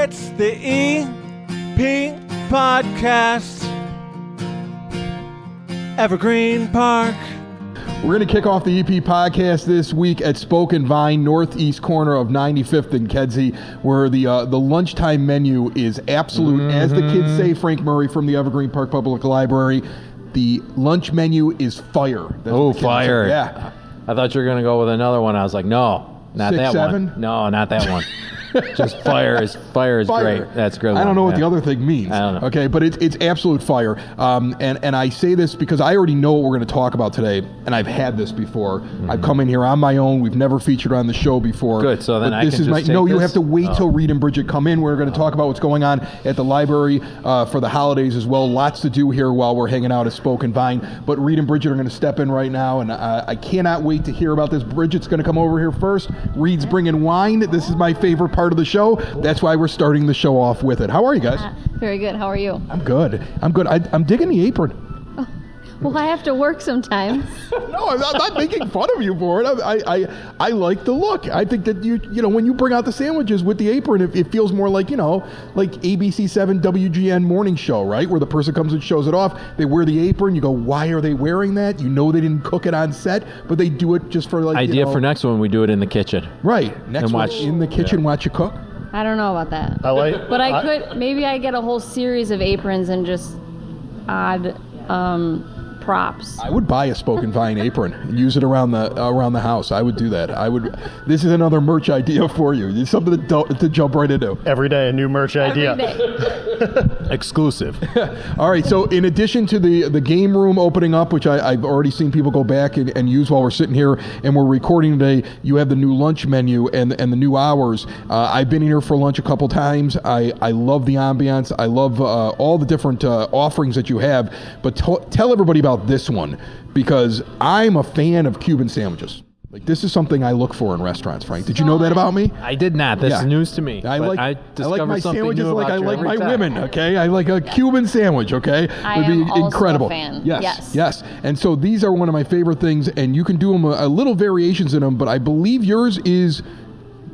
It's the EP Podcast. Evergreen Park. We're going to kick off the EP podcast this week at Spoke and Vine, northeast corner of 95th and Kedzie, where the lunchtime menu is absolute. As the kids say, Frank Murray from the Evergreen Park Public Library, the lunch menu is fire. Oh, fire. Yeah. I thought you were going to go with another one. I was like, no, not 6, that 7? one. No, not that one. Just fire is great. That's great. I don't know what the other thing means. I don't know. Okay, but it's absolute fire. And I say this because I already know what we're going to talk about today, and I've had this before. I've come in here on my own. We've never featured on the show before. Good. So then but I this can is just take No, you this? have to wait till Reed and Bridget come in. We're going to talk about what's going on at the library for the holidays as well. Lots to do here while we're hanging out at Spoke and Vine. But Reed and Bridget are going to step in right now, and I cannot wait to hear about this. Bridget's going to come over here first. Reed's bringing wine. This is my favorite part of the show. That's why we're starting the show off with it. How are you guys? Very good. How are you? I'm good. I'm digging the apron. Well, I have to work sometimes. No, I'm not making fun of you for it. I like the look. I think that you know when you bring out the sandwiches with the apron, it feels more like like ABC7 WGN morning show, right? Where the person comes and shows it off. They wear the apron. You go, why are they wearing that? You know they didn't cook it on set, but they do it just for like idea for next one. We do it in the kitchen. Right. Next And one watch- in the kitchen, watch you cook. I don't know about that. But maybe I get a whole series of aprons and just odd props. I would buy a Spoke and Vine apron and use it around the house. I would do that. This is another merch idea for you. It's something to jump right into. Every day, a new merch idea. Every day. Exclusive. All right. So in addition to the game room opening up, which I've already seen people go back and use while we're sitting here and we're recording today, you have the new lunch menu and the new hours. I've been in here for lunch a couple times. I love the ambiance. I love all the different offerings that you have. But tell everybody about this one, because I'm a fan of Cuban sandwiches. Like, this is something I look for in restaurants, Frank. Did you know that about me? I did not. This is news to me. I like my sandwiches new like I about you like every my time. women, okay? I like a Cuban sandwich, okay? I Would be am also incredible. a fan. Yes. And so these are one of my favorite things, and you can do them a little variations in them, but I believe yours is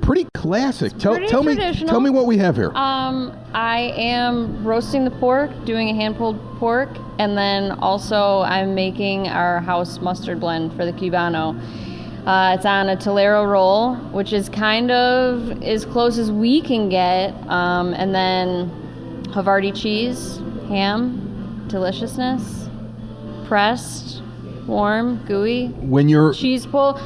pretty classic. Tell me what we have here. I am roasting the pork, doing a hand-pulled pork, and then also I'm making our house mustard blend for the Cubano. It's on a Tolero roll, which is kind of as close as we can get, and then Havarti cheese, ham, deliciousness, pressed, warm, gooey. When you're Cheese pull.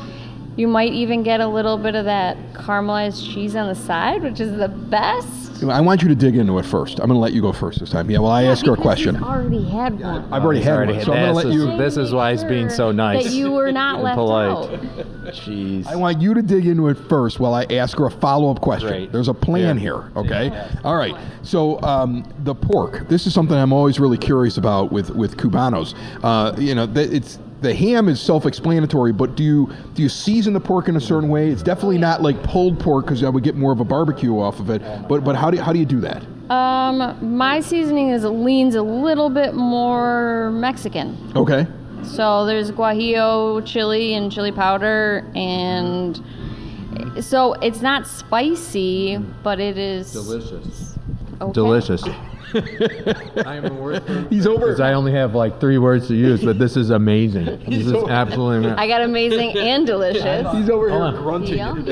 You might even get a little bit of that caramelized cheese on the side, which is the best. I want you to dig into it first. I'm going to let you go first this time. Yeah, well, I asked her a question. You've already had one. I've already had one, so I'm going to let you. This is why he's being so nice. That you were not and left polite. out. Jeez. I want you to dig into it first while I ask her a follow-up question. Great. There's a plan here, okay? All right. So the pork. This is something I'm always really curious about with Cubanos. The ham is self-explanatory, but do you season the pork in a certain way? It's definitely not like pulled pork because I would get more of a barbecue off of it. But how do you do that? My seasoning leans a little bit more Mexican. Okay. So there's guajillo chili and chili powder, and so it's not spicy, but it is Delicious. Okay. Delicious. I am a word. He's over. Because I only have like 3 words to use, but this is amazing. This is absolutely amazing. I got amazing and delicious. He's over here Hold on. grunting. Yummy.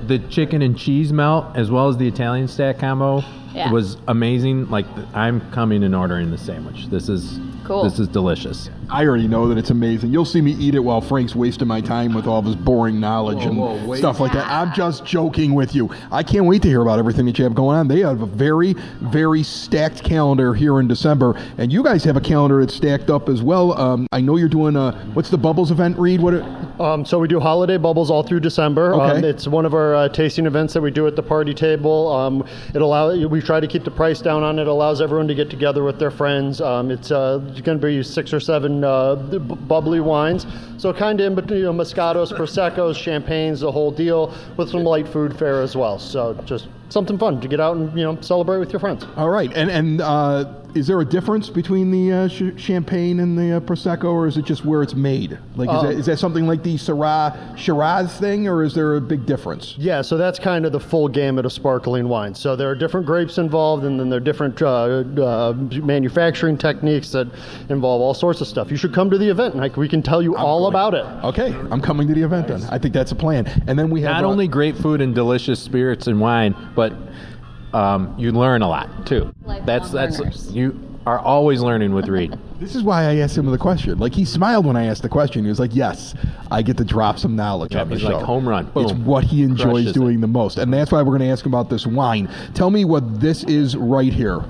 The chicken and cheese melt, as well as the Italian stack combo, was amazing. Like, I'm coming and ordering the sandwich. This is Cool. This is delicious. I already know that it's amazing. You'll see me eat it while Frank's wasting my time with all of his boring knowledge and stuff like that. I'm just joking with you. I can't wait to hear about everything that you have going on. They have a very, very stacked calendar here in December, and you guys have a calendar that's stacked up as well. I know you're doing what's the Bubbles event, Reed? So we do holiday bubbles all through December. Okay. It's one of our tasting events that we do at the party table. We try to keep the price down on it. It allows everyone to get together with their friends. It's going to be 6 or 7 bubbly wines. So kind of in between Moscatos, Proseccos, Champagnes, the whole deal, with some light food fare as well. So just something fun to get out and celebrate with your friends. All right. And is there a difference between the champagne and the Prosecco, or is it just where it's made? Like, is that something like like the Syrah Shiraz thing, or is there a big difference? Yeah, so that's kind of the full gamut of sparkling wine. So there are different grapes involved, and then there are different manufacturing techniques that involve all sorts of stuff. You should come to the event, and we can tell you all about it. Okay, I'm coming to the event then. I think that's a plan. And then we have not only great food and delicious spirits and wine, but you learn a lot too. That's you are always learning with Reed. This is why I asked him the question. Like, he smiled when I asked the question. He was like, yes, I get to drop some knowledge on the show. He's like, home run. Boom. It's what he enjoys doing the most. And that's why we're going to ask him about this wine. Tell me what this is right here.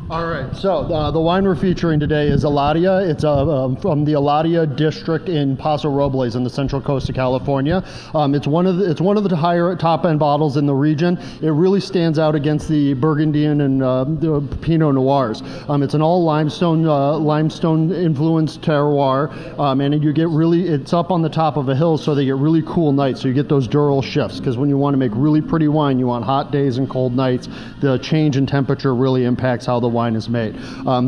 All right. So the wine we're featuring today is Eladia. It's from the Eladia district in Paso Robles in the central coast of California. It's one of the higher top end bottles in the region. It really stands out against the Burgundian and the Pinot Noirs. It's an all limestone influenced terroir, and you get it's up on the top of a hill, so they get really cool nights. So you get those dural shifts, because when you want to make really pretty wine, you want hot days and cold nights. The change in temperature really impacts how the wine is made.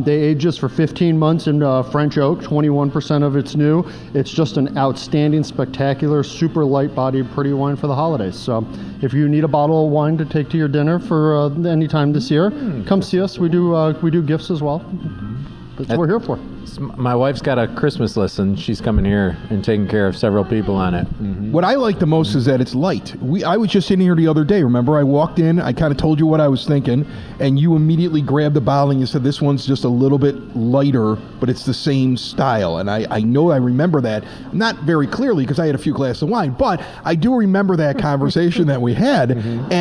They age this for 15 months in French oak. 21% of it's new. It's just an outstanding, spectacular, super light-bodied, pretty wine for the holidays. So if you need a bottle of wine to take to your dinner for any time this year, come see us. We do gifts as well. That's what we're here for. My wife's got a Christmas list, and she's coming here and taking care of several people on it. Mm-hmm. What I like the most is that it's light. I was just sitting here the other day. Remember, I walked in, I kind of told you what I was thinking, and you immediately grabbed the bottle and you said, this one's just a little bit lighter, but it's the same style. And I know I remember that, not very clearly because I had a few glasses of wine, but I do remember that conversation that we had. Mm-hmm.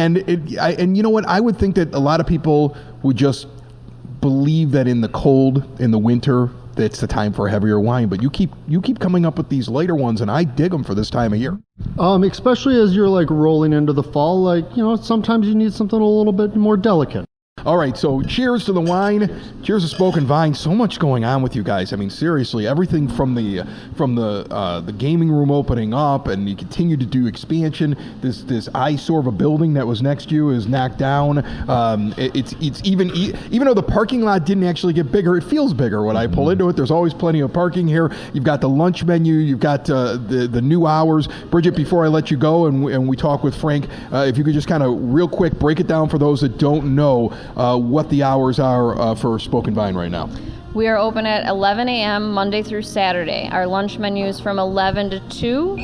And you know what? I would think that a lot of people would just believe that in the cold, in the winter, it's the time for a heavier wine, but you keep coming up with these lighter ones, and I dig them for this time of year. Especially as you're like rolling into the fall, sometimes you need something a little bit more delicate. All right, so cheers to the wine. Cheers to Spoken Vine. So much going on with you guys. I mean, seriously, everything from the gaming room opening up, and you continue to do expansion. This eyesore of a building that was next to you is knocked down. It's even though the parking lot didn't actually get bigger, it feels bigger when I pull into it. There's always plenty of parking here. You've got the lunch menu. You've got the new hours. Bridget, before I let you go and we talk with Frank, if you could just kind of real quick break it down for those that don't know what the hours are for Spoken Vine right now. We are open at 11 a.m. Monday through Saturday. Our lunch menu is from 11 to 2.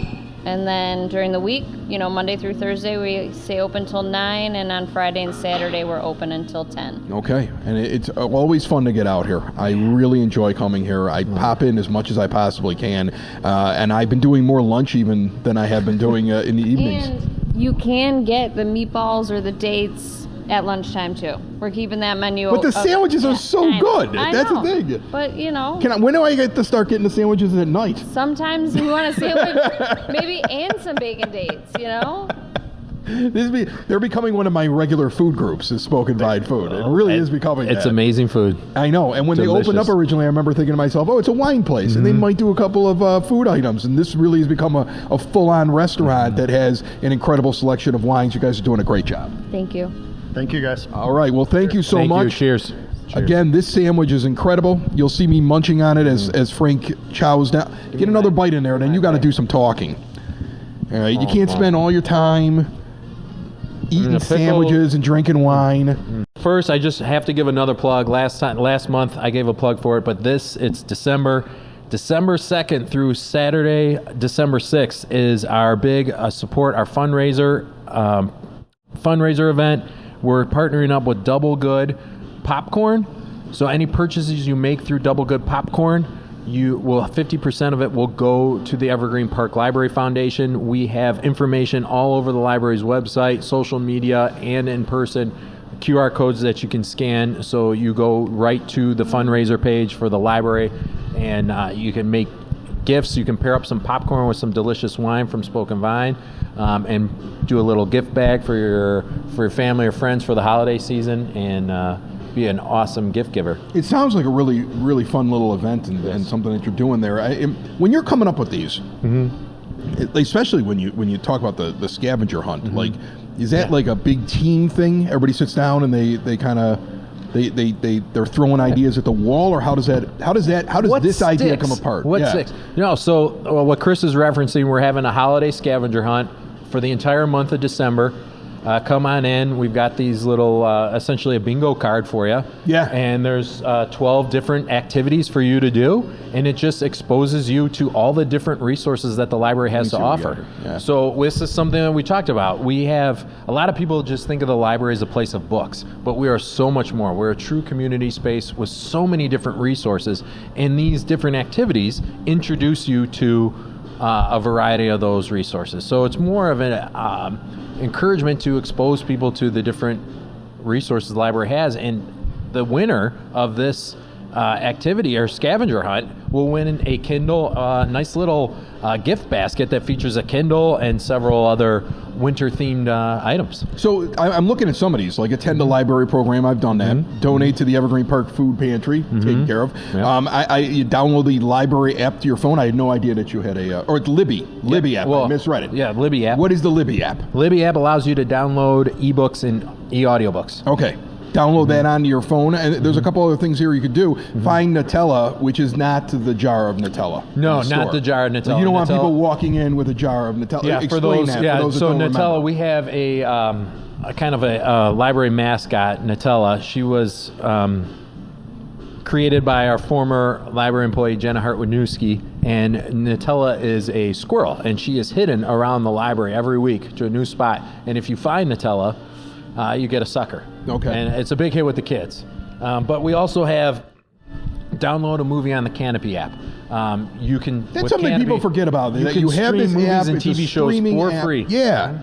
And then during the week, Monday through Thursday, we stay open till 9. And on Friday and Saturday, we're open until 10. Okay. And it's always fun to get out here. I really enjoy coming here. I pop in as much as I possibly can. And I've been doing more lunch even than I have been doing in the evenings. And you can get the meatballs or the dates at lunchtime too. We're keeping that menu. But the sandwiches are so good. That's the thing. But when do I get to start getting the sandwiches at night? Sometimes we want a sandwich, maybe and some bacon dates. They're becoming one of my regular food groups. Is Spoken Vine food. It really is becoming. It's that. Amazing food. I know. And when Delicious. they opened up originally, I remember thinking to myself, "Oh, it's a wine place," and they might do a couple of food items. And this really has become a full-on restaurant that has an incredible selection of wines. You guys are doing a great job. Thank you. Thank you, guys. All right. Well, thank you so much. Cheers. Again, this sandwich is incredible. You'll see me munching on it as Frank chows down. Get another bite in there, then you got to do some talking. All right. You can't spend all your time eating sandwiches and drinking wine. First, I just have to give another plug. Last month, I gave a plug for it, but it's December 2nd through Saturday, December 6th is our big support, our fundraiser event. We're partnering up with Double Good Popcorn. So any purchases you make through Double Good Popcorn, 50% of it will go to the Evergreen Park Library Foundation. We have information all over the library's website, social media, and in person, QR codes that you can scan. So you go right to the fundraiser page for the library, and you can make gifts. You can pair up some popcorn with some delicious wine from Spoken Vine, and do a little gift bag for your family or friends for the holiday season, and be an awesome gift giver. It sounds like a really, really fun little event and something that you're doing there. When you're coming up with these, especially when you talk about the scavenger hunt, like, is that like a big team thing? Everybody sits down and they kind of they're throwing ideas at the wall, or how does this idea come apart? What sticks? So what Chris is referencing, we're having a holiday scavenger hunt for the entire month of December. Come on in. We've got these little, essentially a bingo card for you. Yeah. And there's 12 different activities for you to do, and it just exposes you to all the different resources that the library has to offer. Yeah. So this is something that we talked about. We have, a lot of people just think of the library as a place of books, but we are so much more. We're a true community space with so many different resources, and these different activities introduce you to a variety of those resources. So it's more of an encouragement to expose people to the different resources the library has, and the winner of this activity or scavenger hunt will win a Kindle, nice little gift basket that features a Kindle and several other winter-themed items. So I'm looking at some of these, like attend a library program. I've done that. Donate to the Evergreen Park Food Pantry, taken care of. Yep. You download the library app to your phone. I had no idea that you had or it's Libby app. Well, I misread it. Yeah, Libby app. What is the Libby app? Libby app allows you to download ebooks and e-audiobooks. Okay. Download that onto your phone, and there's a couple other things here you could do. Find Nutella, which is not the jar of Nutella. No, not the jar of Nutella. So you don't want Nutella, people walking in with a jar of Nutella. Yeah, Explain for those. that. Yeah, for those that so don't Nutella, remember. we have a kind of a library mascot, Nutella. She was created by our former library employee Jenna Hart-Wadnewski, and Nutella is a squirrel, and she is hidden around the library every week to a new spot. And if you find Nutella, you get a sucker. Okay. And it's a big hit with the kids. But we also have download a movie on the Canopy app. You can. That's with something Canopy, people forget about. You That can you have stream this movies app, and it's a TV shows streaming for app. free. Yeah.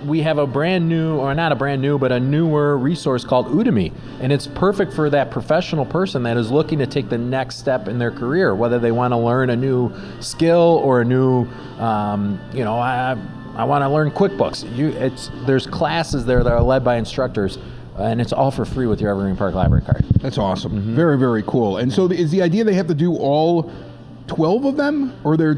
We have a brand new, or not a brand new, but a newer resource called Udemy, and it's perfect for that professional person that is looking to take the next step in their career, whether they want to learn a new skill or a new, I want to learn QuickBooks. There's classes there that are led by instructors, and it's all for free with your Evergreen Park Library card. That's awesome. Very, very cool. And so is the idea they have to do all 12 of them, or they're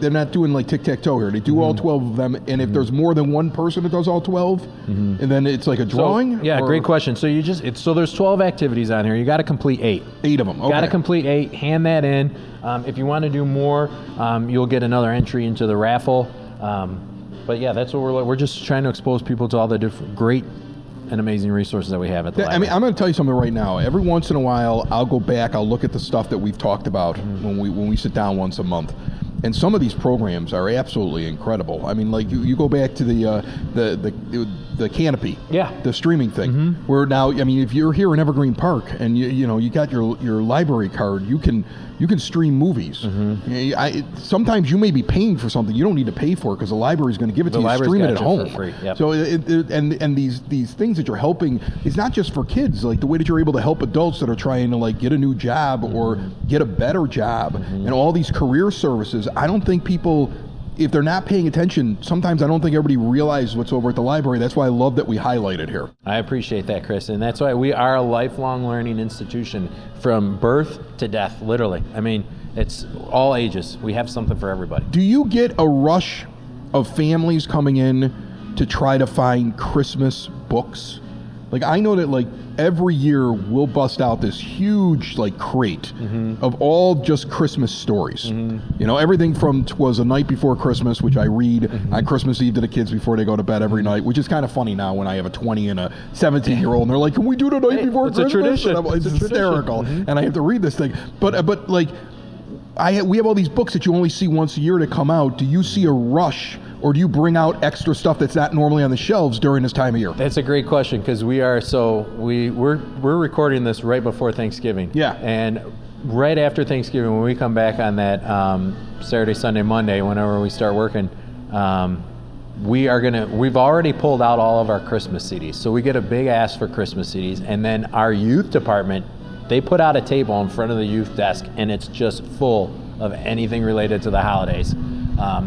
not doing like tic-tac-toe here? They do all 12 of them, and if there's more than one person that does all 12, and then it's like a drawing? So, great question. So so there's 12 activities on here. You got to complete 8. 8 of them. Okay. Got to complete 8. Hand that in. If you want to do more, you'll get another entry into the raffle. But yeah, that's what we're just trying to expose people to all the different great and amazing resources that we have at the library. I mean, I'm going to tell you something right now. Every once in a while, I'll go back, I'll look at the stuff that we've talked about when we sit down once a month. And some of these programs are absolutely incredible. I mean, like you go back to the Canopy, the streaming thing, where now, I mean, if you're here in Evergreen Park and you got your library card, you can stream movies. Sometimes you may be paying for something you don't need to pay for because the library is going to give it to you. Stream it at home for free. Yep. So and these things that you're helping is not just for kids. Like the way that you're able to help adults that are trying to like get a new job or get a better job, and all these career services. I don't think people, if they're not paying attention, sometimes I don't think everybody realizes what's over at the library. That's why I love that we highlight it here. I appreciate that, Chris. And that's why we are a lifelong learning institution from birth to death, literally. I mean, it's all ages. We have something for everybody. Do you get a rush of families coming in to try to find Christmas books? Like, I know that, like, every year we'll bust out this huge, like, crate of all just Christmas stories. You know, everything from Was a Night Before Christmas, which I read on Christmas Eve to the kids before they go to bed every night, which is kind of funny now when I have a 20 and a 17-year-old, and they're like, can we do the night before Christmas? It's a tradition. And it's hysterical. And I have to read this thing. But like, we have all these books that you only see once a year to come out. Do you see a rush, or do you bring out extra stuff that's not normally on the shelves during this time of year? That's a great question, because we're recording this right before Thanksgiving. Yeah. And right after Thanksgiving, when we come back on that Saturday, Sunday, Monday, whenever we start working, we've already pulled out all of our Christmas CDs. So we get a big ask for Christmas CDs, and then our youth department, they put out a table in front of the youth desk, and it's just full of anything related to the holidays.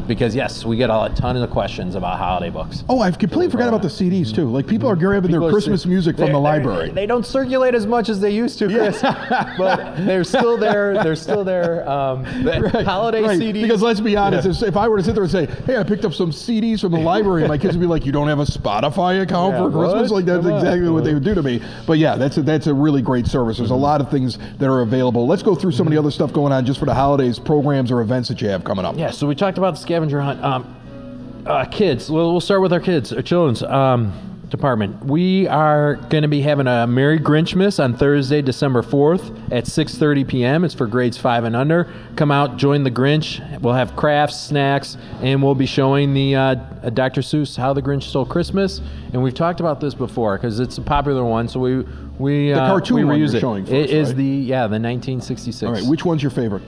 Because yes, we get a ton of questions about holiday books. Oh, I've completely forgot about the CDs too. Like people are grabbing their Christmas music from the library. They don't circulate as much as they used to, Chris. But they're still there. They're still there. Holiday CDs. Because let's be honest, if I were to sit there and say, "Hey, I picked up some CDs from the library," my kids would be like, "You don't have a Spotify account for Christmas?" Like that's exactly what they would do to me. But yeah, that's a really great service. There's a lot of things that are available. Let's go through some of the other stuff going on just for the holidays, programs or events that you have coming up. Yeah. So we talked about the scavenger hunt. Kids. We'll start with our kids, our children's department. We are going to be having a Merry Grinchmas on Thursday, December 4th at 6:30 p.m. It's for grades 5 and under. Come out, join the Grinch. We'll have crafts, snacks, and we'll be showing the Dr. Seuss How the Grinch Stole Christmas. And we've talked about this before because it's a popular one. So we the cartoon one you're showing first, it is right? the 1966. All right, which one's your favorite?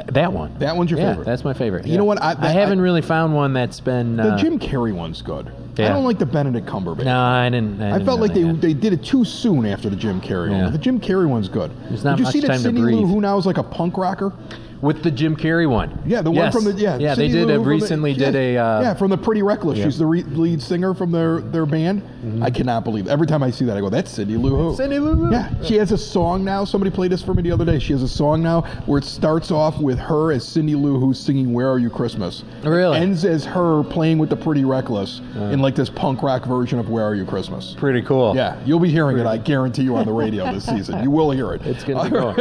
That one. That one's your favorite? That's my favorite. You know what? I haven't really found one that's been... the Jim Carrey one's good. I Yeah. don't like the Benedict Cumberbatch. No, I didn't. I felt like they did it too soon after the Jim Carrey one. The Jim Carrey one's good. There's not Did you much see that time to Cindy breathe. Lou Who now is like a punk rocker? With the Jim Carrey one. Yeah, the one from the Yeah, Cindy they did Lou from recently did a from the Pretty Reckless. She's the lead singer from their band. I cannot believe it. Every time I see that, I go, "That's Cindy Lou Who." Cindy Lou Who. Yeah, she has a song now. Somebody played this for me the other day. She has a song now where it starts off with her as Cindy Lou Who singing "Where Are You Christmas." Really? Ends as her playing with the Pretty Reckless in like this punk rock version of "Where Are You Christmas." Pretty cool. Yeah, you'll be hearing it. I guarantee you on the radio this season. You will hear it. It's going to go.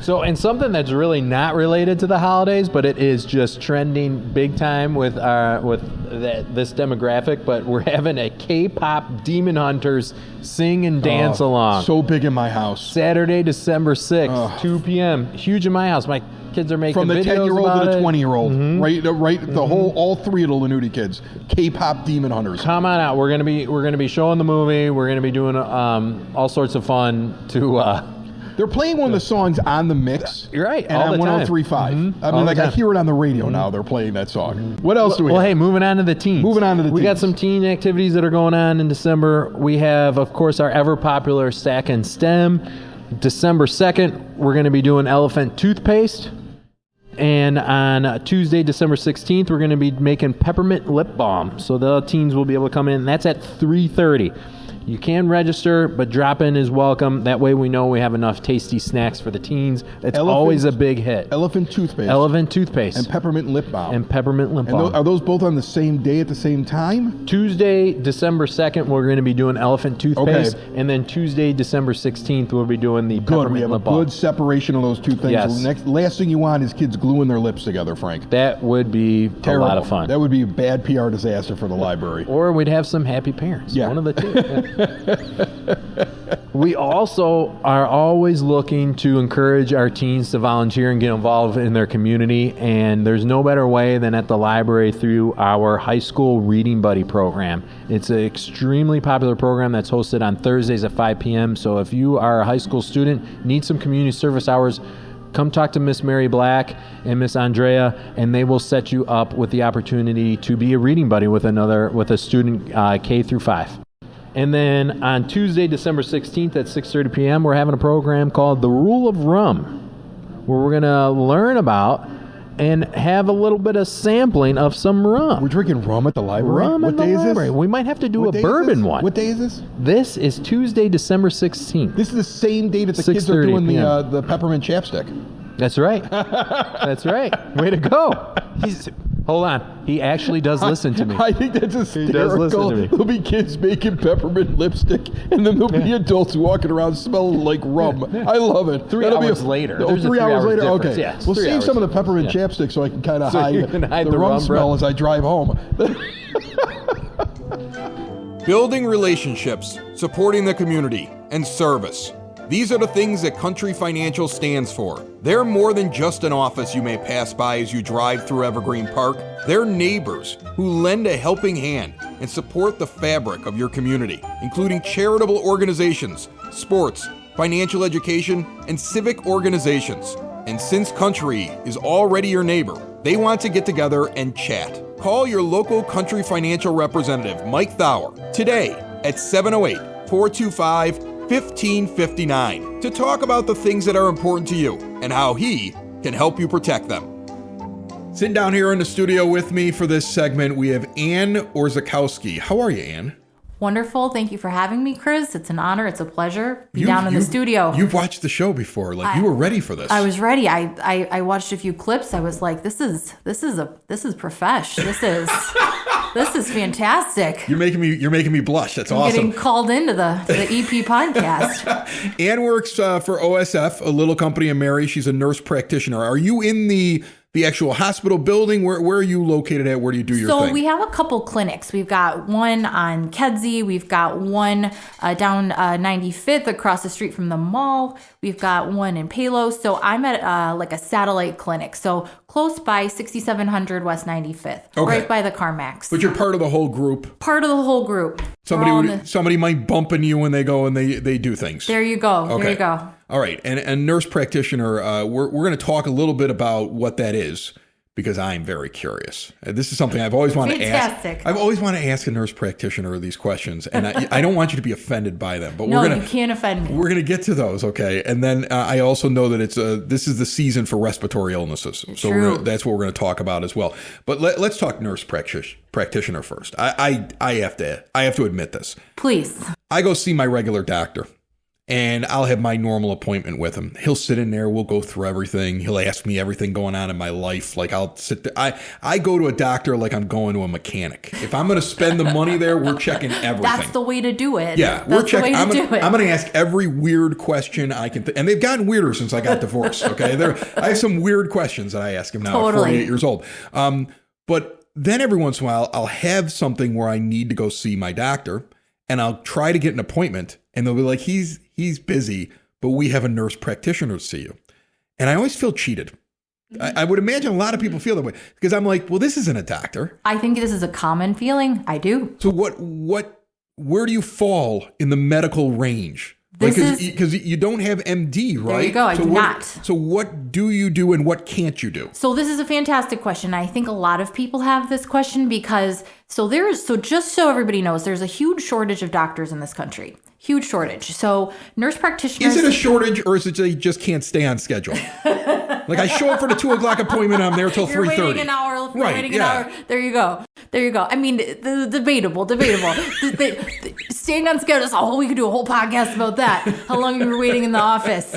So, and something that's really not related to the holidays, but it is just trending big time with this demographic. But we're having a K-pop Demon Hunters sing and dance along. So big in my house. Saturday, December 6th, 2 p.m. Huge in my house. My kids are making From the videos 10-year-old about to the it. 20-year-old, right? The whole, all three of the Lanuti kids, K-pop Demon Hunters. Come on out. We're gonna be showing the movie. We're gonna be doing all sorts of fun to. They're playing one of the songs on the mix. You're right. And all on the time. 103.5. I mean, All like the I time. hear it on the radio now. They're playing that song. What else do we Well, have? hey, moving on to the teens. We got some teen activities that are going on in December. We have, of course, our ever popular Stack and STEM. December 2nd, we're going to be doing elephant toothpaste. And on Tuesday, December 16th, we're going to be making peppermint lip balm. So the teens will be able to come in. And that's at 3:30. You can register, but drop-in is welcome. That way we know we have enough tasty snacks for the teens. It's always a big hit. Elephant toothpaste. Elephant toothpaste. And peppermint lip balm. And peppermint lip balm. Are those both on the same day at the same time? Tuesday, December 2nd, we're going to be doing elephant toothpaste. Okay. And then Tuesday, December 16th, we'll be doing the peppermint We have lip a balm. good separation of those two things. Yes. Last thing you want is kids gluing their lips together, Frank. That would be Terrible. a lot of fun. That would be a bad PR disaster for the library. Or we'd have some happy parents. Yeah. One of the two. We also are always looking to encourage our teens to volunteer and get involved in their community, and there's no better way than at the library through our high school Reading Buddy program. It's an extremely popular program that's hosted on Thursdays at 5 p.m., so if you are a high school student, need some community service hours, come talk to Miss Mary Black and Miss Andrea, and they will set you up with the opportunity to be a reading buddy with a student K through 5. And then on Tuesday, December 16th at 6:30 p.m., we're having a program called The Rule of Rum, where we're going to learn about and have a little bit of sampling of some rum. We're drinking rum at the library? Rum What at the day is library. this? We might have to do What a day is bourbon this? one. What day is this? This is Tuesday, December 16th. This is the same day that the kids are 6:30 doing p.m. the peppermint chapstick. That's right. That's right. Way to go. Hold on. He actually does listen to me. I think that's hysterical. He does listen to me. There'll be kids making peppermint lipstick, and then there'll be adults walking around smelling like rum. I love it. 3 hours later. Oh, There's a 3 hours later? difference. Okay. Yeah, it's We'll 3 save hours some of the difference. peppermint chapstick so I can kind of So you can hide the rum smell breath. as I drive home. Building relationships, supporting the community, and service. These are the things that Country Financial stands for. They're more than just an office you may pass by as you drive through Evergreen Park. They're neighbors who lend a helping hand and support the fabric of your community, including charitable organizations, sports, financial education, and civic organizations. And since Country is already your neighbor, they want to get together and chat. Call your local Country Financial representative, Mike Thauer, today at 708-425-1559 to talk about the things that are important to you and how he can help you protect them. Sitting down here in the studio with me for this segment, we have Ann Orzechowski. How are you, Ann? Wonderful. Thank you for having me, Chris. It's an honor. It's a pleasure. Be down in the studio. You've watched the show before. You were ready for this. I was ready. I watched a few clips. I was like, this is profesh. This is fantastic. You're making me blush. That's awesome. Getting called into the EP podcast. Ann works for OSF, a little company in Mary. She's a nurse practitioner. Are you in the actual hospital building? Where are you located at? Where do you do your thing? So we have a couple clinics. We've got one on Kedzie. We've got one down 95th across the street from the mall. We've got one in Palos. So I'm at like a satellite clinic. So close by 6700 West 95th, right by the CarMax. But you're part of the whole group. Part of the whole group. Somebody might bump into you when they go and they do things. There you go. Okay. There you go. All right. And nurse practitioner, we're going to talk a little bit about what that is, because I'm very curious. This is something I've always wanted to ask. I've always wanted to ask a nurse practitioner these questions, and I don't want you to be offended by them. But you can't offend me. We're going to get to those, okay? And then I also know that this is the season for respiratory illnesses, so that's what we're going to talk about as well. But let's talk nurse practitioner first. I have to admit this. Please. I go see my regular doctor. And I'll have my normal appointment with him. He'll sit in there. We'll go through everything. He'll ask me everything going on in my life. Like, I'll sit there. I go to a doctor like I'm going to a mechanic. If I'm going to spend the money there, we're checking everything. That's the way to do it. Yeah, we're checking. I'm going to ask every weird question I can. And they've gotten weirder since I got divorced. Okay, I have some weird questions that I ask him now. Totally. At 48 years old. But then every once in a while, I'll have something where I need to go see my doctor, and I'll try to get an appointment, and they'll be like, he's busy, but we have a nurse practitioner to see you. And I always feel cheated. I would imagine a lot of people feel that way, because I'm like, well, this isn't a doctor. I think this is a common feeling. I do. So where do you fall in the medical range? Because you don't have MD, right? There you go. I do not. So what do you do and what can't you do? So this is a fantastic question. I think a lot of people have this question because just so everybody knows, there's a huge shortage of doctors in this country. Huge shortage. So nurse practitioners. Is it a shortage, or is it they just can't stay on schedule? Like, I show up for the 2:00 appointment, I'm there till 3:30. You're waiting an hour. Waiting an hour. There you go. I mean, debatable. Staying on schedule. We could do a whole podcast about that. How long you were waiting in the office.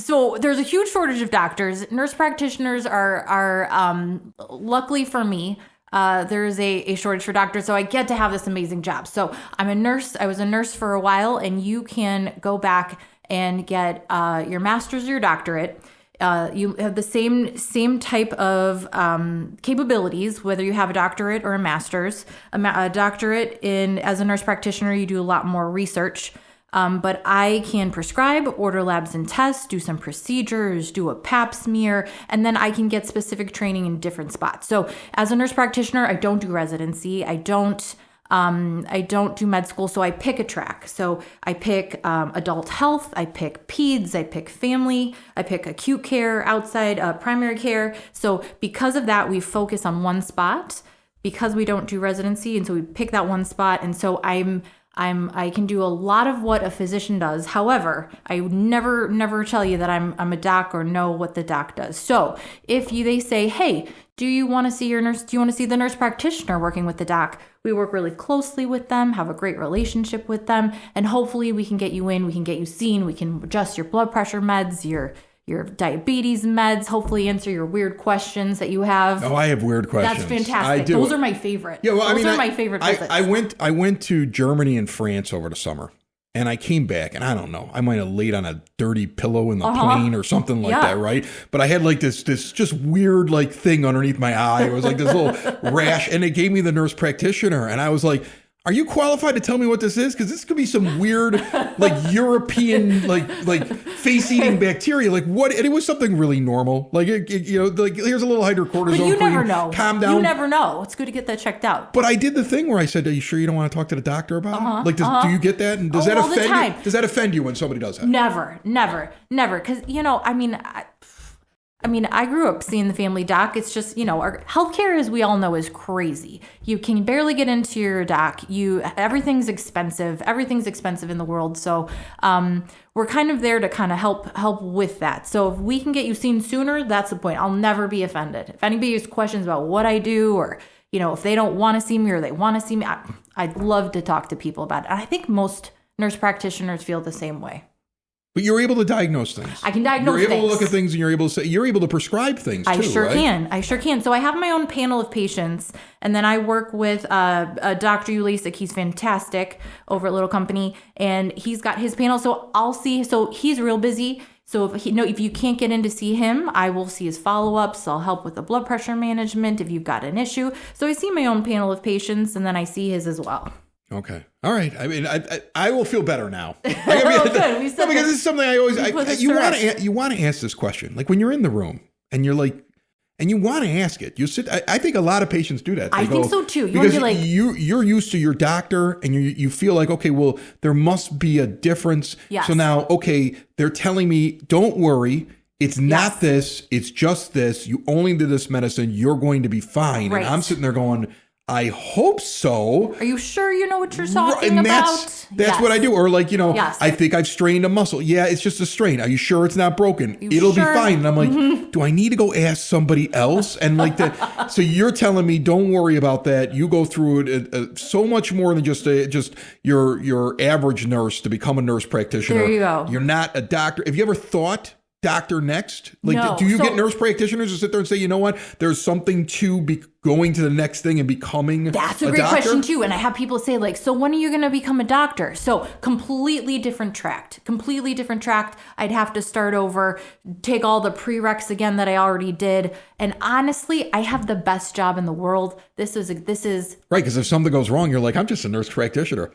So there's a huge shortage of doctors. Nurse practitioners are luckily for me, there is a shortage for doctors, so I get to have this amazing job. So I'm a nurse. I was a nurse for a while, and you can go back and get your master's or your doctorate. You have the same type of capabilities, whether you have a doctorate or a master's. A doctorate as a nurse practitioner, you do a lot more research. But I can prescribe, order labs and tests, do some procedures, do a pap smear, and then I can get specific training in different spots. So as a nurse practitioner, I don't do residency. I don't do med school, so I pick a track. So I pick adult health, I pick peds, I pick family, I pick acute care, outside primary care. So because of that, we focus on one spot because we don't do residency, and so we pick that one spot. And so I can do a lot of what a physician does. However, I would never tell you that I'm a doc or know what the doc does. So if they say, hey, do you want to see your nurse? Do you want to see the nurse practitioner working with the doc? We work really closely with them, have a great relationship with them, and hopefully we can get you in, we can get you seen, we can adjust your blood pressure meds, your diabetes meds, hopefully answer your weird questions that you have. Oh, I have weird questions. That's fantastic. I do. Those are my favorite. Yeah, well, Those are my favorite visits. I went to Germany and France over the summer, and I came back, and I don't know, I might have laid on a dirty pillow in the plane or something like that, right? But I had like this just weird like thing underneath my eye. It was like this little rash, and they gave me the nurse practitioner, and I was like, are you qualified to tell me what this is? Because this could be some weird, like European, like face-eating bacteria. Like what? And it was something really normal. Like like here's a little hydrocortisone. But you never know. Calm down. You never know. It's good to get that checked out. But I did the thing where I said, "Are you sure you don't want to talk to the doctor about it?" Like, do you get that? And does that offend you? Does that offend you when somebody does that? Never. Because I mean, I grew up seeing the family doc. It's just, our healthcare, as we all know, is crazy. You can barely get into your doc. Everything's expensive. Everything's expensive in the world. So we're kind of there to kind of help with that. So if we can get you seen sooner, that's the point. I'll never be offended. If anybody has questions about what I do, or if they don't want to see me or they want to see me, I'd love to talk to people about it. And I think most nurse practitioners feel the same way. But you're able to diagnose things. I can diagnose things. You're able to look at things, and you're able to prescribe things too, I sure right? can. I sure can. So I have my own panel of patients, and then I work with Dr. Ulasik. He's fantastic over at Little Company, and he's got his panel. So I'll see. So he's real busy. So if you can't get in to see him, I will see his follow-ups. I'll help with the blood pressure management if you've got an issue. So I see my own panel of patients, and then I see his as well. Okay. All right. I mean, I will feel better now. Good. Because this is something I always you want to ask this question. Like when you're in the room and you're like, and you want to ask it. You sit. I think a lot of patients do that. I think so too. You because want to be like, you're used to your doctor, and you feel like, okay, well, there must be a difference. Yes. So now, okay, they're telling me, don't worry. It's not this. It's just this. You only do this medicine. You're going to be fine. Right. And I'm sitting there going, I hope so. Are you sure you know what you're talking and about? That's what I do. Or like, Yes. I think I've strained a muscle. Yeah, it's just a strain. Are you sure it's not broken? It'll be fine. And I'm like, do I need to go ask somebody else? And like that. So you're telling me, don't worry about that. You go through it so much more than just your average nurse to become a nurse practitioner. There you go. You're not a doctor. Have you ever thought doctor next? Like, no. do you get nurse practitioners to sit there and say, you know what, there's something to be going to the next thing and becoming That's a great doctor? question too. And I have people say like, so when are you going to become a doctor? So completely different track. I'd have to start over, take all the prereqs again that I already did. And honestly, I have the best job in the world. This is right. Because if something goes wrong, you're like, I'm just a nurse practitioner.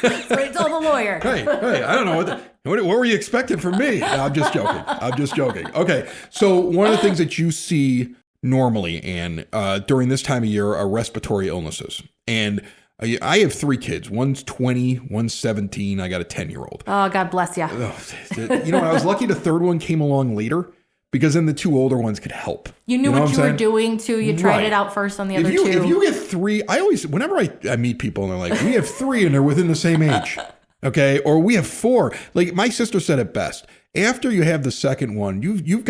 That's what I told the lawyer. Hey, I don't know what were you expecting from me? No, I'm just joking. Okay, so one of the things that you see normally, Ann, during this time of year are respiratory illnesses. And I have 3 kids. One's 20, one's 17. I got a 10-year-old. Oh, God bless you. I was lucky the third one came along later, because then the 2 older ones could help. You knew what you were doing too. You tried it out first on the other 2. If you get 3, whenever I meet people and they're like, we have 3 and they're within the same age. Okay. Or we have 4. Like my sister said it best. After you have the second one, you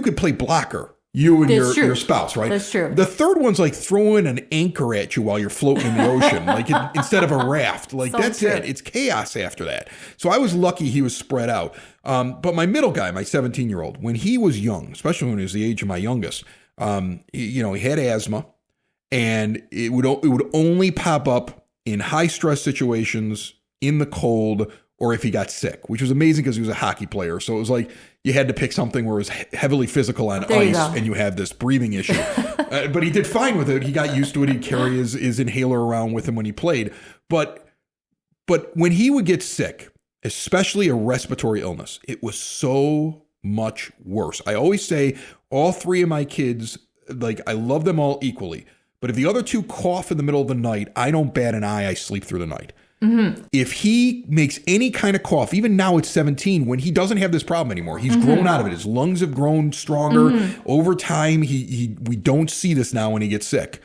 could play blocker. You and your spouse, right? That's true. The third one's like throwing an anchor at you while you're floating in the ocean, like instead of a raft. Like so that's true. It. It's chaos after that. So I was lucky he was spread out. But my middle guy, my 17-year-old, when he was young, especially when he was the age of my youngest, he had asthma, and it would only pop up in high stress situations, in the cold, or if he got sick, which was amazing because he was a hockey player. So it was like you had to pick something where it was heavily physical on ice and you have this breathing issue. But he did fine with it. He got used to it. He'd carry his inhaler around with him when he played. But when he would get sick, especially a respiratory illness, it was so much worse. I always say all 3 of my kids, like I love them all equally. But if the other 2 cough in the middle of the night, I don't bat an eye. I sleep through the night. Mm-hmm. If he makes any kind of cough, even now at 17, when he doesn't have this problem anymore, he's grown out of it. His lungs have grown stronger over time. We don't see this now when he gets sick.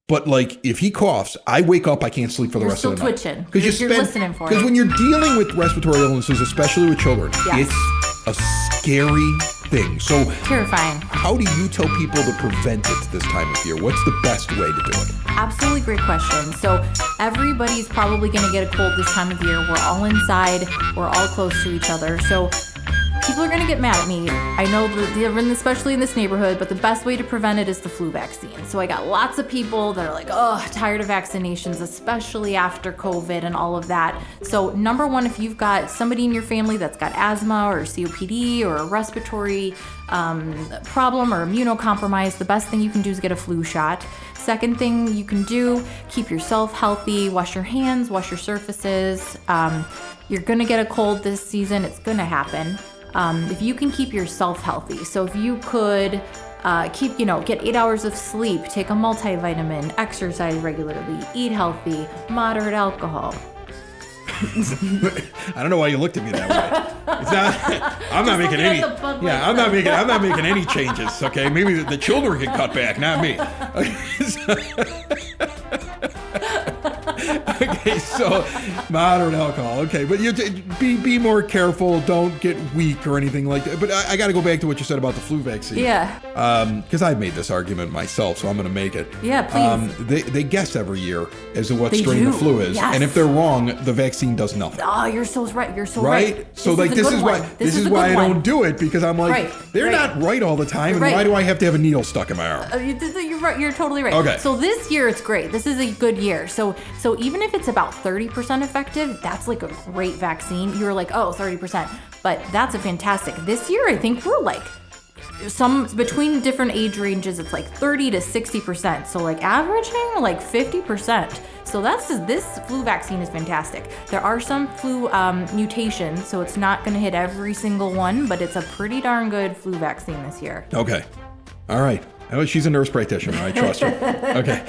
But like if he coughs, I wake up, I can't sleep for the rest of the night. You're still twitching because you're listening for it. Because when you're dealing with respiratory illnesses, especially with children, it's a scary thing. So terrifying. How do you tell people to prevent it this time of year? What's the best way to do it? Absolutely great question. So everybody's probably going to get a cold this time of year. We're all inside. We're all close to each other. So people are going to get mad at me. I know, especially in this neighborhood, but the best way to prevent it is the flu vaccine. So I got lots of people that are like, oh, tired of vaccinations, especially after COVID and all of that. So number one, if you've got somebody in your family that's got asthma or COPD or a respiratory problem or immunocompromised, the best thing you can do is get a flu shot. Second thing you can do, keep yourself healthy, wash your hands, wash your surfaces. You're going to get a cold this season. It's going to happen. If you can keep yourself healthy. So if you could get 8 hours of sleep, take a multivitamin, exercise regularly, eat healthy, moderate alcohol. I don't know why you looked at me that way. It's not. I'm not making any. Yeah, I'm not making any changes. Okay, maybe the children can cut back, not me. Okay, so moderate alcohol. Okay, but you be more careful. Don't get weak or anything like that. But I got to go back to what you said about the flu vaccine. Yeah. Because I've made this argument myself, so I'm going to make it. Yeah, please. They guess every year as to what strain the flu is, yes. and if they're wrong, the vaccine does nothing. Oh, you're so right. You're so right. So like this is why I don't do it, because I'm like they're not right all the time, and why do I have to have a needle stuck in my arm? You're right. You're totally right. Okay. So this year it's great. This is a good year. So even if it's about 30% effective, that's like a great vaccine. You're like, oh, 30%, but that's a fantastic. This year I think we're like between different age ranges, it's like 30 to 60%. So like averaging like 50%. So this flu vaccine is fantastic. There are some flu mutations, so it's not going to hit every single one, but it's a pretty darn good flu vaccine this year. Okay. All right. Oh, she's a nurse practitioner. I trust her. Okay.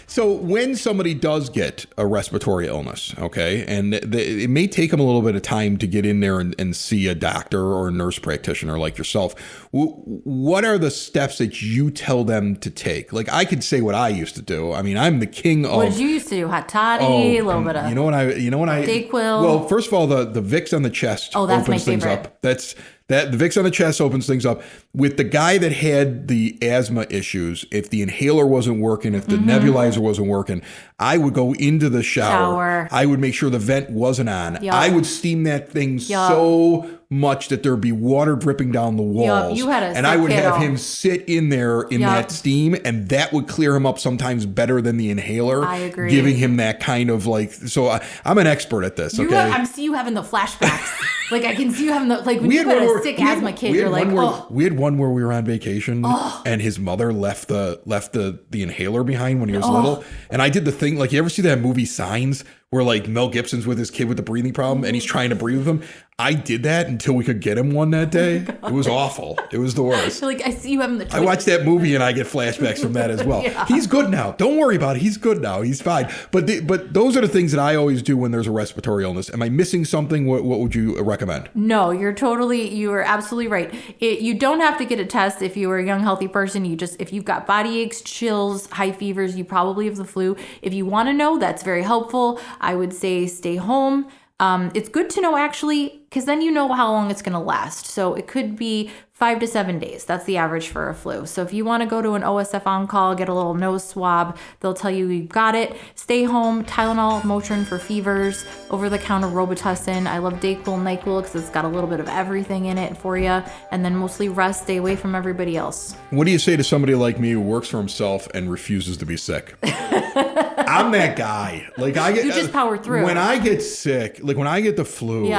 So when somebody does get a respiratory illness, okay, and it may take them a little bit of time to get in there and see a doctor or a nurse practitioner like yourself, what are the steps that you tell them to take? Like, I could say what I used to do. I mean, I'm the king of... What did you used to do? Hot toddy, a little bit of... You know what I... Dayquil. Well, first of all, the Vicks on the chest opens things up. The Vicks on the chest opens things up. With the guy that had the asthma issues, if the inhaler wasn't working, if the nebulizer wasn't working, I would go into the shower. I would make sure the vent wasn't on. Yup. I would steam that thing so much that there'd be water dripping down the walls. You had and I would have him sit in there in that steam, and that would clear him up sometimes better than the inhaler. I agree. Giving him that kind of like, so I'm an expert at this, okay? I see you having the flashbacks. Like I can see you having the, like when you had a sick asthma kid, you're like, oh. We had one where we were on vacation and his mother left the inhaler behind when he was little. And I did the thing, like, you ever see that movie Signs where like Mel Gibson's with his kid with the breathing problem and he's trying to breathe with him? I did that until we could get him one that day. It was awful. It was the worst. Like I see you having the... I watched that movie and I get flashbacks from that as well. He's good now. Don't worry about it. He's good now. He's fine. But those are the things that I always do when there's a respiratory illness. Am I missing something? What would you recommend? No, you are absolutely right. You don't have to get a test if you are a young, healthy person. If you've got body aches, chills, high fevers, you probably have the flu. If you want to know, that's very helpful. I would say stay home. It's good to know actually, because then you know how long it's going to last. So it could be 5 to 7 days. That's the average for a flu. So if you want to go to an OSF on-call, get a little nose swab, they'll tell you you've got it. Stay home, Tylenol, Motrin for fevers, over-the-counter Robitussin. I love Dayquil, NyQuil because it's got a little bit of everything in it for you. And then mostly rest, stay away from everybody else. What do you say to somebody like me who works for himself and refuses to be sick? I'm that guy. Like you just power through. When I get sick, like when I get the flu,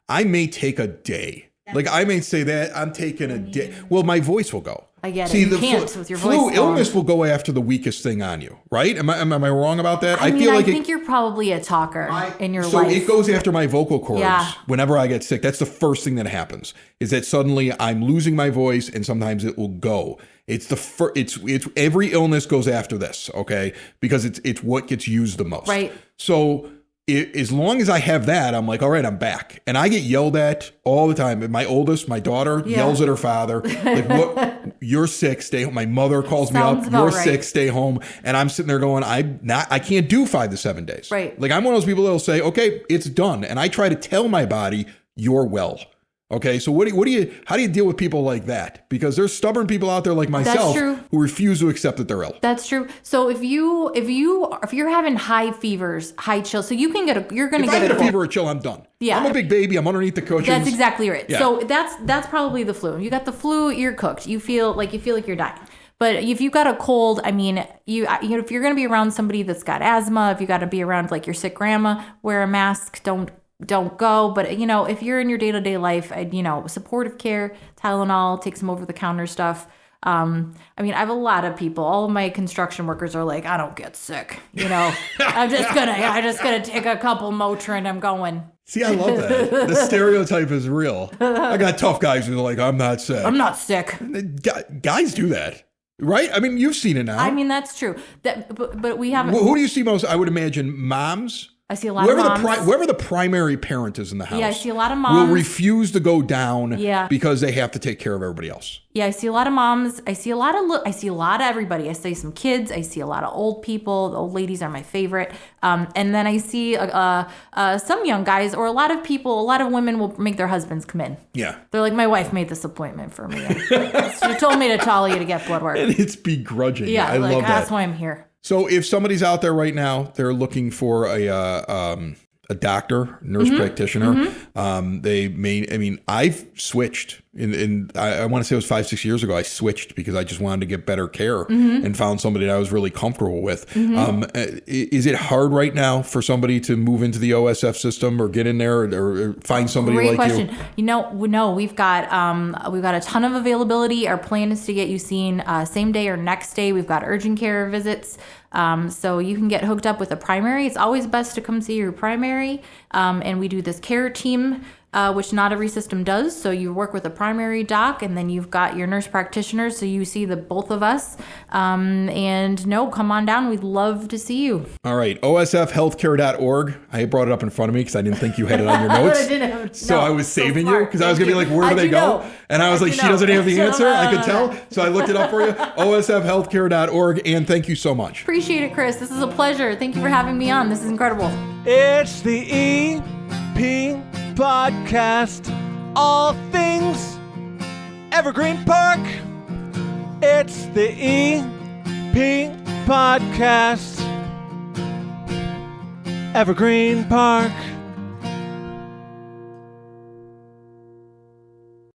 I may take a day. Like I may say that I'm taking a day. Well, my voice will go. I get it. You can't with your voice. Flu illness will go after the weakest thing on you, right? Am I wrong about that? I think you're probably a talker in your life. So it goes after my vocal cords whenever I get sick. That's the first thing that happens. Is that suddenly I'm losing my voice, and sometimes it will go. It's every illness goes after this, okay? Because it's what gets used the most. Right. So as long as I have that, I'm like, all right, I'm back. And I get yelled at all the time. My oldest, my daughter, yells at her father, like, "What? You're sick, stay home." My mother calls me up, "You're sick, stay home." And I'm sitting there going, I can't do 5 to 7 days. Right. Like I'm one of those people that'll say, okay, it's done. And I try to tell my body, you're well. Okay, so how do you deal with people like that? Because there's stubborn people out there like myself who refuse to accept that they're ill. That's true. So if you're having high fevers, high chills, so you're gonna get If I get a fever or chill, I'm done. Yeah. I'm a big baby. I'm underneath the cushions. That's exactly right. Yeah. So that's probably the flu. You got the flu, you're cooked. You feel like you're dying. But if you've got a cold, I mean, if you're gonna be around somebody that's got asthma, if you got to be around like your sick grandma, wear a mask. Don't go. But, if you're in your day-to-day life, supportive care, Tylenol, take some over-the-counter stuff. I mean, I have a lot of people, all of my construction workers are like, I don't get sick. I'm just gonna take a couple Motrin. I'm going. See, I love that. The stereotype is real. I got tough guys who are like, I'm not sick. I'm not sick. Guys do that. Right? I mean, you've seen it now. I mean, that's true. But we haven't. Who do you see most? I would imagine moms. I see a lot of moms. Whoever the primary parent is in the house. Yeah, I see a lot of moms. Will refuse to go down Yeah. because they have to take care of everybody else. Yeah, I see a lot of moms. I see a lot of everybody. I see some kids. I see a lot of old people. The old ladies are my favorite. And then I see some young guys, or a lot of people. A lot of women will make their husbands come in. Yeah. They're like, my wife made this appointment for me. She told me to call you to get blood work. And it's begrudging. Yeah, I love that. That's why I'm here. So if somebody's out there right now, they're looking for a doctor, nurse practitioner. I've switched I want to say it was 5-6 years ago. I switched because I just wanted to get better care and found somebody that I was really comfortable with. Is it hard right now for somebody to move into the OSF system or get in there or find somebody Great like question. you? No, we've got a ton of availability. Our plan is to get you seen same day or next day. We've got urgent care visits. So you can get hooked up with a primary. It's always best to come see your primary. And we do this care team, which not every system does. So you work with a primary doc, and then you've got your nurse practitioners. So you see the both of us. Come on down. We'd love to see you. All right. OSFhealthcare.org. I brought it up in front of me because I didn't think you had it on your notes. I was saving you because I was going to be like, where do they go? And I was like, she doesn't have the answer. I could tell. So I looked it up for you. OSFhealthcare.org. And thank you so much. Appreciate it, Chris. This is a pleasure. Thank you for having me on. This is incredible. It's the EP Podcast. All things Evergreen Park. It's the EP Podcast. Evergreen Park.